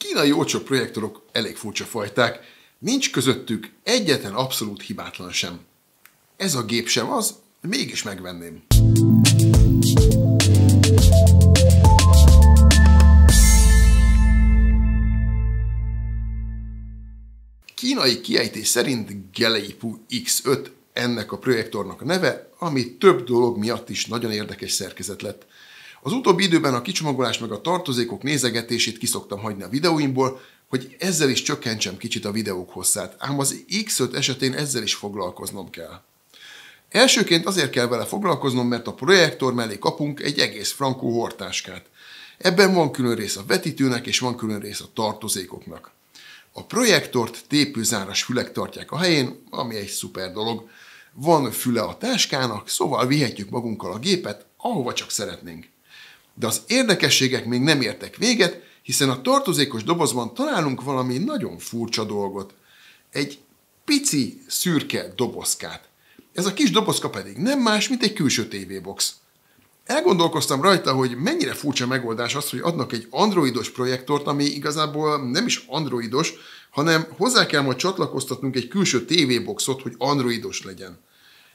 kínai olcsó projektorok elég furcsa fajták, nincs közöttük egyetlen abszolút hibátlan sem. Ez a gép sem az, mégis megvenném. Kínai kiejtés szerint Geleipu X5 ennek a projektornak a neve, ami több dolog miatt is nagyon érdekes szerkezet lett. Az utóbbi időben a kicsomagolás meg a tartozékok nézegetését kiszoktam hagyni a videóimból, hogy ezzel is csökkentsem kicsit a videók hosszát, ám az X5 esetén ezzel is foglalkoznom kell. Elsőként azért kell vele foglalkoznom, mert a projektor mellé kapunk egy egész frankó hordtáskát. Ebben van külön rész a vetítőnek és van külön rész a tartozékoknak. A projektort tépőzáras fülek tartják a helyén, ami egy szuper dolog. Van füle a táskának, szóval vihetjük magunkkal a gépet, ahova csak szeretnénk. De az érdekességek még nem értek véget, hiszen a tartozékos dobozban találunk valami nagyon furcsa dolgot. Egy pici, szürke dobozkát. Ez a kis dobozka pedig nem más, mint egy külső TV-box. Elgondolkoztam rajta, hogy mennyire furcsa megoldás az, hogy adnak egy androidos projektort, ami igazából nem is androidos, hanem hozzá kell majd csatlakoztatnunk egy külső TV-boxot, hogy androidos legyen.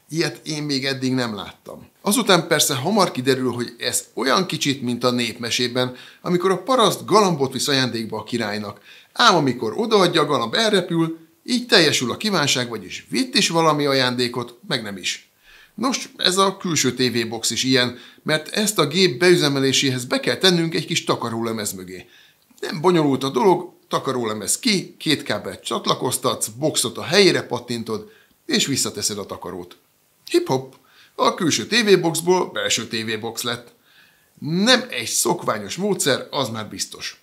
Ilyet én még eddig nem láttam. Azután persze hamar kiderül, hogy ez olyan kicsit, mint a népmesében, amikor a paraszt galambot visz ajándékba a királynak. Ám amikor odaadja, a galamb elrepül, így teljesül a kívánság, vagyis vitt is valami ajándékot, meg nem is. Nos, ez a külső TV-box is ilyen, mert ezt a gép beüzemeléséhez be kell tennünk egy kis takarólemez mögé. Nem bonyolult a dolog, takarólemez ki, két kábelt csatlakoztatsz, boxot a helyére pattintod, és visszateszed a takarót. Hip-hop, a külső TV-boxból belső TV-box lett. Nem egy szokványos módszer, az már biztos.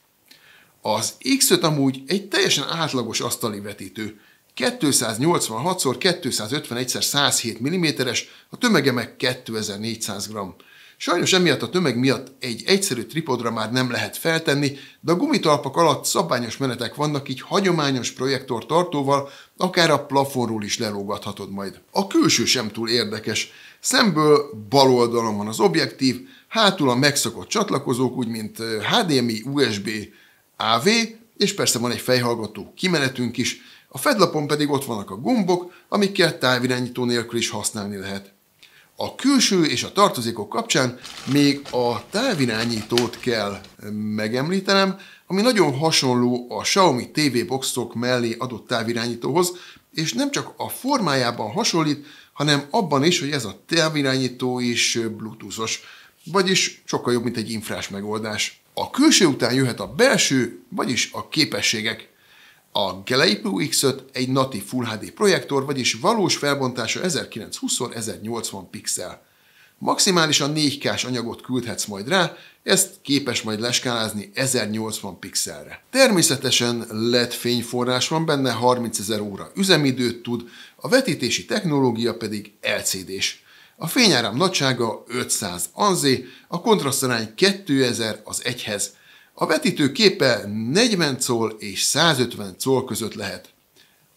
Az X5 amúgy egy teljesen átlagos asztali vetítő. 286x251x107 mm-es, a tömege meg 2400 g. Sajnos emiatt a tömeg miatt egy egyszerű tripodra már nem lehet feltenni, de a gumitalpak alatt szabványos menetek vannak, így hagyományos projektor tartóval akár a plafonról is lelógathatod majd. A külső sem túl érdekes. Szemből bal oldalon van az objektív, hátul a megszokott csatlakozók, úgy mint HDMI, USB, AV, és persze van egy fejhallgató kimenetünk is, a fedlapon pedig ott vannak a gombok, amikkel távirányító nélkül is használni lehet. A külső és a tartozékok kapcsán még a távirányítót kell megemlítenem, ami nagyon hasonló a Xiaomi TV boxok mellé adott távirányítóhoz, és nem csak a formájában hasonlít, hanem abban is, hogy ez a távirányító is bluetoothos, vagyis sokkal jobb, mint egy infrás megoldás. A külső után jöhet a belső, vagyis a képességek. A Geleipu X5 egy natív Full HD projektor, vagyis valós felbontása 1920x1080 pixel. Maximálisan 4K-s anyagot küldhetsz majd rá, ezt képes majd leskálázni 1080 pixelre. Természetesen LED fényforrás van benne, 30 000 óra üzemidőt tud, a vetítési technológia pedig LCD-s. A fényáram nagysága 500 anzé, a kontrasztarány 2000 az 1-hez. A vetítő képe 40 coll és 150 coll között lehet.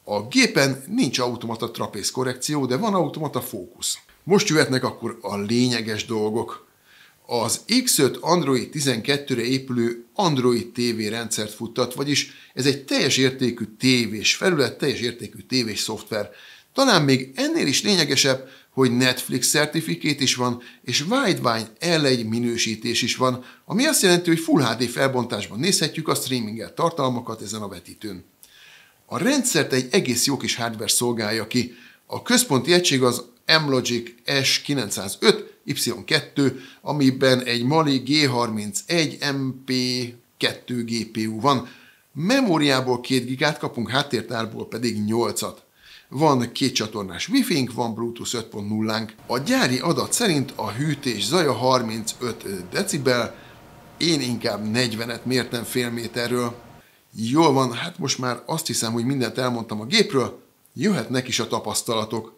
A gépen nincs automata trapéz korrekció, de van automata fókusz. Most jöhetnek akkor a lényeges dolgok. Az X5 Android 12-re épülő Android TV rendszert futtat, vagyis ez egy teljes értékű tévés felület, teljes értékű tévés szoftver. Talán még ennél is lényegesebb, hogy Netflix certifikát is van, és Widevine L1 minősítés is van, ami azt jelenti, hogy Full HD felbontásban nézhetjük a streamingelt tartalmakat ezen a vetítőn. A rendszert egy egész jó kis hardware szolgálja ki. A központi egység az M-Logic S905 Y2, amiben egy Mali G31 MP2 GPU van. Memóriából 2 GB kapunk, háttértárból pedig 8-at. Van 2 csatornás Wi-Fi-nk, van Bluetooth 5.0-nk. A gyári adat szerint a hűtés zaja 35 decibel, én inkább 40-et mértem fél méterről. Jól van, hát most már azt hiszem, hogy mindent elmondtam a gépről, jöhetnek is a tapasztalatok.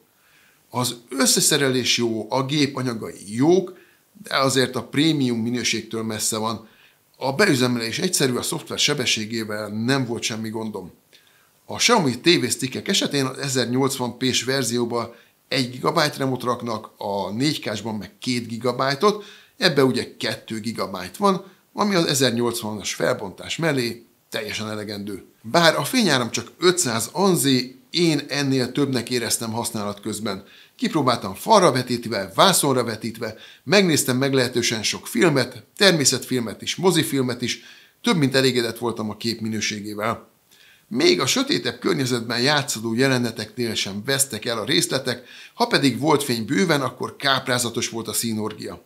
Az összeszerelés jó, a gép anyagai jók, de azért a prémium minőségtől messze van. A beüzemelés egyszerű, a szoftver sebességével nem volt semmi gondom. A Xiaomi TV stickek esetén az 1080p-s verzióban 1 GB RAM-ot raknak, a 4K-sban meg 2 GB-ot, ebbe ugye 2 GB van, ami az 1080-as felbontás mellé teljesen elegendő. Bár a fényáram csak 500 anzé, én ennél többnek éreztem használat közben. Kipróbáltam falra vetítve, vászonra vetítve, megnéztem meglehetősen sok filmet, természetfilmet is, mozifilmet is, több mint elégedett voltam a kép minőségével. Még a sötétebb környezetben játszódó jeleneteknél sem vesztek el a részletek, ha pedig volt fény bőven, akkor káprázatos volt a színorgia.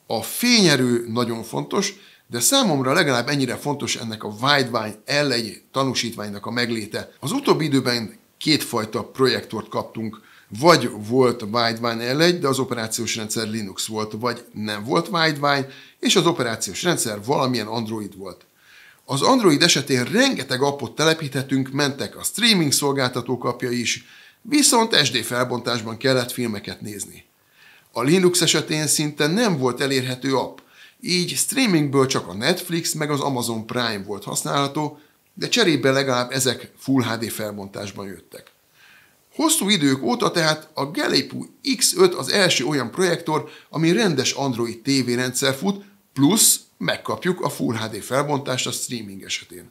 A fényerő nagyon fontos, de számomra legalább ennyire fontos ennek a Widevine L1 tanúsítványnak a megléte. Az utóbbi időben kétfajta projektort kaptunk, vagy volt Widevine L1, de az operációs rendszer Linux volt, vagy nem volt Widevine, és az operációs rendszer valamilyen Android volt. Az Android esetén rengeteg appot telepíthetünk, mentek a streaming szolgáltatók appja is, viszont SD felbontásban kellett filmeket nézni. A Linux esetén szinte nem volt elérhető app, így streamingből csak a Netflix meg az Amazon Prime volt használható, de cserébe legalább ezek Full HD felbontásban jöttek. Hosszú idők óta tehát a Galepu X5 az első olyan projektor, ami rendes Android TV rendszer fut, plusz megkapjuk a Full HD felbontást a streaming esetén.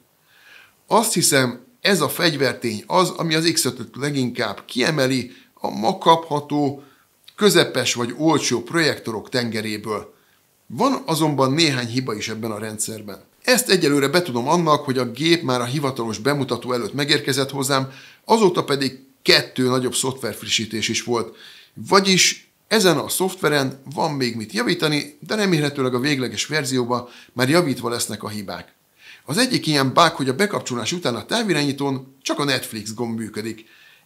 Azt hiszem, ez a fegyvertény az, ami az X5-öt leginkább kiemeli a ma kapható, közepes vagy olcsó projektorok tengeréből. Van azonban néhány hiba is ebben a rendszerben. Ezt egyelőre betudom annak, hogy a gép már a hivatalos bemutató előtt megérkezett hozzám, azóta pedig 2 nagyobb szoftverfrissítés is volt. Vagyis ezen a szoftveren van még mit javítani, de remélhetőleg a végleges verzióban már javítva lesznek a hibák. Az egyik ilyen bug, hogy a bekapcsolás után a távirányítón csak a Netflix gomb működik.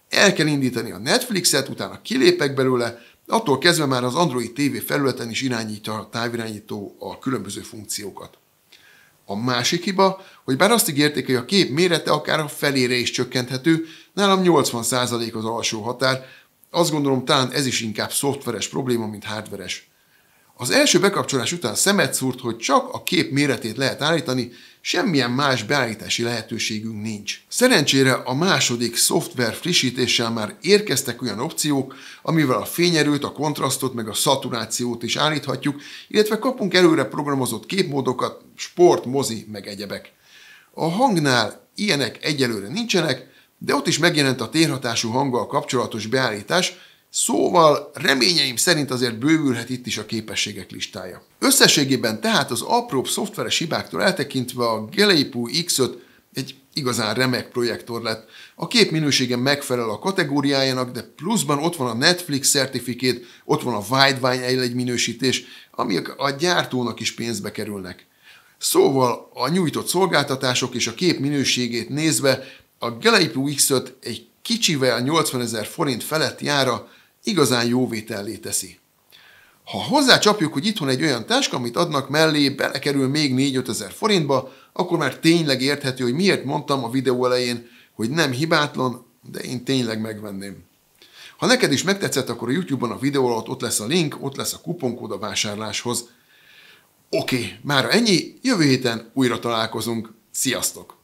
El kell indítani a Netflixet, utána kilépek belőle, attól kezdve már az Android TV felületen is irányítja a távirányító a különböző funkciókat. A másik hiba, hogy bár azt ígérték, hogy a kép mérete akár a felére is csökkenthető, nálam 80% az alsó határ, azt gondolom talán ez is inkább szoftveres probléma, mint hardveres. Az első bekapcsolás után szemet szúrt, hogy csak a kép méretét lehet állítani, semmilyen más beállítási lehetőségünk nincs. Szerencsére a második szoftver frissítéssel már érkeztek olyan opciók, amivel a fényerőt, a kontrasztot meg a szaturációt is állíthatjuk, illetve kapunk előre programozott képmódokat, sport, mozi meg egyebek. A hangnál ilyenek egyelőre nincsenek, de ott is megjelent a térhatású hanggal kapcsolatos beállítás, szóval reményeim szerint azért bővülhet itt is a képességek listája. Összességében tehát az apróbb szoftveres hibáktól eltekintve a Galepu X5 egy igazán remek projektor lett. A kép minősége megfelel a kategóriájának, de pluszban ott van a Netflix Certificate, ott van a Widevine L1 minősítés, amik a gyártónak is pénzbe kerülnek. Szóval a nyújtott szolgáltatások és a kép minőségét nézve a Galepu X5 egy kicsivel 80 000 forint feletti ára igazán jóvétellé teszi. Ha hozzácsapjuk, hogy itthon egy olyan táska, amit adnak mellé, belekerül még 4-5 ezer forintba, akkor már tényleg érthető, hogy miért mondtam a videó elején, hogy nem hibátlan, de én tényleg megvenném. Ha neked is megtetszett, akkor a YouTube-on a videó alatt ott lesz a link, ott lesz a kuponkód a vásárláshoz. Oké, mára ennyi, jövő héten újra találkozunk. Sziasztok!